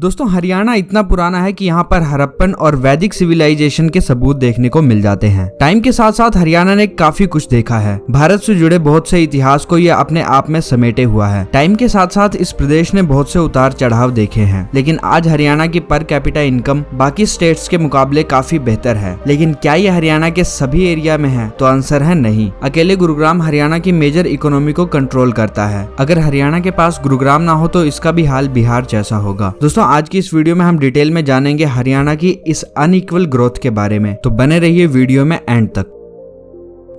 दोस्तों हरियाणा इतना पुराना है कि यहाँ पर हड़प्पन और वैदिक सिविलाइजेशन के सबूत देखने को मिल जाते हैं। टाइम के साथ साथ हरियाणा ने काफी कुछ देखा है। भारत से जुड़े बहुत से इतिहास को यह अपने आप में समेटे हुआ है। टाइम के साथ साथ इस प्रदेश ने बहुत से उतार चढ़ाव देखे हैं, लेकिन आज हरियाणा की पर कैपिटा इनकम बाकी स्टेट्स के मुकाबले काफी बेहतर है। लेकिन क्या ये हरियाणा के सभी एरिया में है? तो आंसर है नहीं। अकेले गुरुग्राम हरियाणा की मेजर इकोनॉमी को कंट्रोल करता है। अगर हरियाणा के पास गुरुग्राम ना हो तो इसका भी हाल बिहार जैसा होगा। दोस्तों आज की इस वीडियो में हम डिटेल में जानेंगे हरियाणा की इस अनइक्वल ग्रोथ के बारे में, तो बने रहिए वीडियो में एंड तक।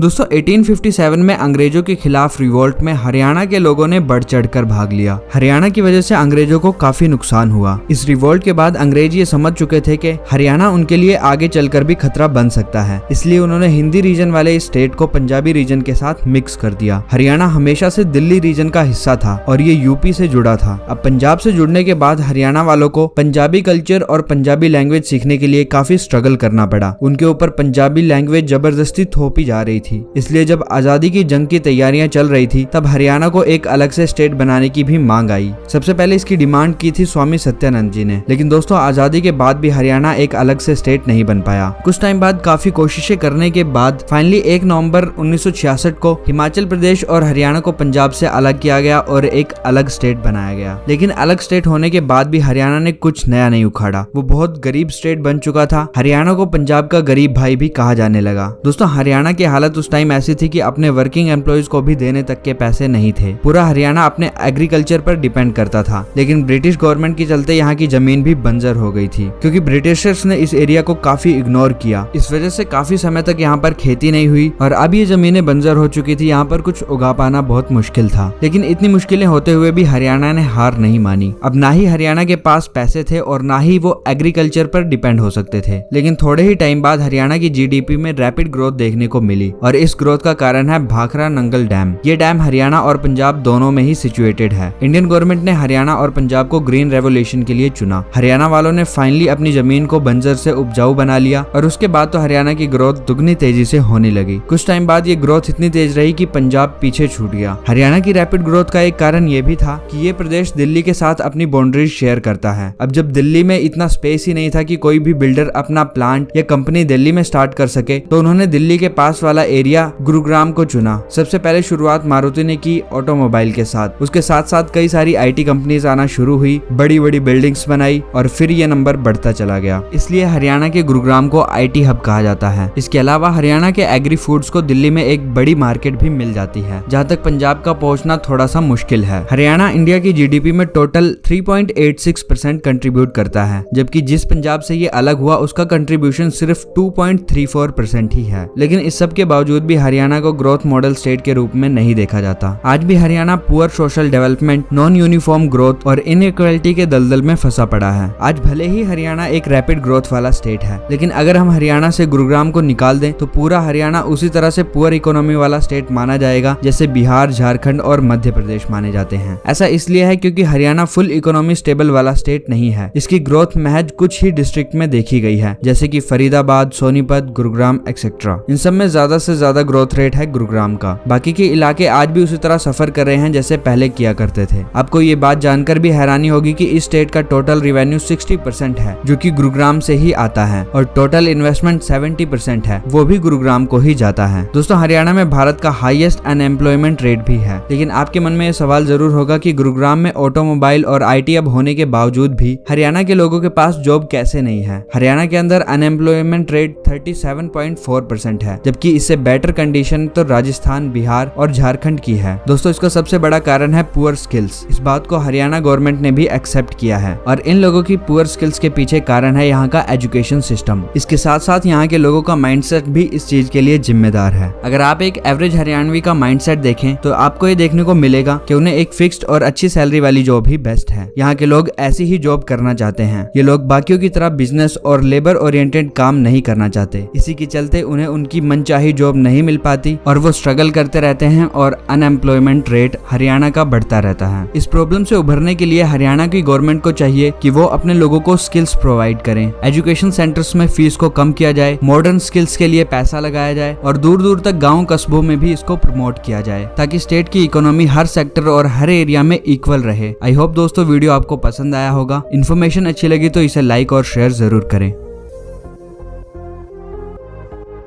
दोस्तों 1857 में अंग्रेजों के खिलाफ रिवोल्ट में हरियाणा के लोगों ने बढ़ चढ़कर भाग लिया। हरियाणा की वजह से अंग्रेजों को काफी नुकसान हुआ। इस रिवोल्ट के बाद अंग्रेज ये समझ चुके थे कि हरियाणा उनके लिए आगे चलकर भी खतरा बन सकता है, इसलिए उन्होंने हिंदी रीजन वाले इस स्टेट को पंजाबी रीजन के साथ मिक्स कर दिया। हरियाणा हमेशा से दिल्ली रीजन का हिस्सा था और ये यूपी से जुड़ा था। अब पंजाब से जुड़ने के बाद हरियाणा वालों को पंजाबी कल्चर और पंजाबी लैंग्वेज सीखने के लिए काफी स्ट्रगल करना पड़ा। उनके ऊपर पंजाबी लैंग्वेज जबरदस्ती थोपी जा रही थी। इसलिए जब आजादी की जंग की तैयारियां चल रही थी तब हरियाणा को एक अलग से स्टेट बनाने की भी मांग आई। सबसे पहले इसकी डिमांड की थी स्वामी सत्यानंद जी ने, लेकिन दोस्तों आजादी के बाद भी हरियाणा एक अलग से स्टेट नहीं बन पाया। कुछ टाइम बाद काफी कोशिशें करने के बाद फाइनली 1 नवंबर 1966 को हिमाचल प्रदेश और हरियाणा को पंजाब से अलग किया गया और एक अलग स्टेट बनाया गया। लेकिन अलग स्टेट होने के बाद भी हरियाणा ने कुछ नया नहीं उखाड़ा। वो बहुत गरीब स्टेट बन चुका था। हरियाणा को पंजाब का गरीब भाई भी कहा जाने लगा। दोस्तों हरियाणा की हालत उस टाइम ऐसी थी कि अपने वर्किंग एम्प्लॉयज को भी देने तक के पैसे नहीं थे। पूरा हरियाणा अपने एग्रीकल्चर पर डिपेंड करता था, लेकिन ब्रिटिश गवर्नमेंट के चलते यहाँ की जमीन भी बंजर हो गई थी, क्योंकि ब्रिटिशर्स ने इस एरिया को काफी इग्नोर किया। इस वजह से काफी समय तक यहाँ पर खेती नहीं हुई और अब ये जमीनें बंजर हो चुकी थी। यहाँ पर कुछ उगा पाना बहुत मुश्किल था, लेकिन इतनी मुश्किलें होते हुए भी हरियाणा ने हार नहीं मानी। अब ना ही हरियाणा के पास पैसे थे और ना ही वो एग्रीकल्चर पर डिपेंड हो सकते थे। लेकिन थोड़े ही टाइम बाद हरियाणा की जीडीपी में रैपिड ग्रोथ देखने को मिली और इस ग्रोथ का कारण है भाखरा नंगल डैम। ये डैम हरियाणा और पंजाब दोनों में ही सिचुएटेड है। इंडियन गवर्नमेंट ने हरियाणा और पंजाब को ग्रीन रेवोल्यूशन के लिए चुना। हरियाणा वालों ने फाइनली अपनी जमीन को बंजर से उपजाऊ बना लिया और उसके बाद तो हरियाणा की ग्रोथ दुगनी तेजी से होने लगी। कुछ टाइम बाद ये ग्रोथ इतनी तेज रही कि पंजाब पीछे छूट गया। हरियाणा की रैपिड ग्रोथ का एक कारण ये भी था कि ये प्रदेश दिल्ली के साथ अपनी बाउंड्रीज शेयर करता है। अब जब दिल्ली में इतना स्पेस ही नहीं था कि कोई भी बिल्डर अपना प्लांट या कंपनी दिल्ली में स्टार्ट कर सके, तो उन्होंने दिल्ली के पास वाला एरिया गुरुग्राम को चुना। सबसे पहले शुरुआत मारुति ने की ऑटोमोबाइल के साथ। उसके साथ साथ कई सारी आईटी कंपनीज आना शुरू हुई, बड़ी बड़ी बिल्डिंग्स बनाई और फिर ये नंबर बढ़ता चला गया। इसलिए हरियाणा के गुरुग्राम को आईटी हब कहा जाता है। इसके अलावा हरियाणा के एग्री फूड्स को दिल्ली में एक बड़ी मार्केट भी मिल जाती है, जहाँ तक पंजाब का पहुंचना थोड़ा सा मुश्किल है। हरियाणा इंडिया की जीडीपी में टोटल 3.86% कंट्रीब्यूट करता है, जबकि जिस पंजाब से ये अलग हुआ उसका कंट्रीब्यूशन सिर्फ 2.34% ही है। लेकिन इस सब के बावजूद भी हरियाणा को ग्रोथ मॉडल स्टेट के रूप में नहीं देखा जाता। आज भी Haryana poor social development, non uniform growth और इनइक्वालिटी के दलदल में फंसा पड़ा है। आज भले ही हरियाणा एक रैपिड ग्रोथ वाला स्टेट है, लेकिन अगर हम हरियाणा से गुरुग्राम को निकाल दें तो पूरा हरियाणा उसी तरह से पुअर इकोनॉमी वाला स्टेट माना जाएगा जैसे बिहार, झारखंड और मध्य प्रदेश माने जाते हैं। ऐसा इसलिए है क्योंकि हरियाणा फुल इकोनॉमी स्टेबल वाला स्टेट नहीं है। इसकी ग्रोथ महज कुछ ही डिस्ट्रिक्ट में देखी गई है, जैसे कि फरीदाबाद, सोनीपत, गुरुग्राम एक्सेट्रा। इन सब में ज्यादा से ज्यादा ग्रोथ रेट है गुरुग्राम का। बाकी के इलाके आज भी उसी तरह सफर कर रहे हैं जैसे पहले किया करते थे। आपको ये बात जानकर भी हैरानी होगी कि इस स्टेट का टोटल रेवेन्यू 60% है, जो कि गुरुग्राम से ही आता है, और टोटल इन्वेस्टमेंट 70% है, वो भी गुरुग्राम को ही जाता है। दोस्तों हरियाणा में भारत का हाईएस्ट अनएम्प्लॉयमेंट रेट भी है। लेकिन आपके मन में ये सवाल जरूर होगा कि गुरुग्राम में ऑटोमोबाइल और आईटी हब होने के बावजूद भी हरियाणा के लोगों के पास जॉब कैसे नहीं है। हरियाणा के अंदर अनएम्प्लॉयमेंट रेट 37.4% है, जबकि इससे बेटर कंडीशन तो राजस्थान, बिहार और झारखंड की है। दोस्तों इसका सबसे बड़ा कारण है पुअर स्किल्स। इस बात को हरियाणा गवर्नमेंट ने भी एक्सेप्ट किया है और इन लोगों की पुअर स्किल्स के पीछे कारण है यहाँ का एजुकेशन सिस्टम। इसके साथ साथ यहाँ के लोगों का माइंडसेट भी इस चीज के लिए जिम्मेदार है। अगर आप एक एवरेज हरियाणवी का माइंडसेट देखें तो आपको ये देखने को मिलेगा कि उन्हें एक फिक्स्ड और अच्छी सैलरी वाली जॉब ही बेस्ट है। यहाँ के लोग ऐसी ही जॉब करना चाहते हैं। ये लोग बाकियों की तरह बिजनेस और लेबर ओरिएंटेड काम नहीं करना चाहते। इसी के चलते उन्हें उनकी मनचाही जॉब नहीं मिल पाती और वो स्ट्रगल करते रहते हैं और अनएम्प्लॉयमेंट रेट हरियाणा का बढ़ता रहता है। इस प्रॉब्लम से उभरने के लिए हरियाणा की गवर्नमेंट को चाहिए कि वो अपने लोगों को स्किल्स प्रोवाइड करें, एजुकेशन सेंटर्स में फीस को कम किया जाए, मॉडर्न स्किल्स के लिए पैसा लगाया जाए और दूर दूर तक गाँव कस्बों में भी इसको प्रमोट किया जाए ताकि स्टेट की इकोनॉमी हर सेक्टर और हर एरिया में इक्वल रहे। आई होप दोस्तों वीडियो आपको पसंद आया होगा। इन्फॉर्मेशन अच्छी लगी तो इसे लाइक और शेयर जरूर करें।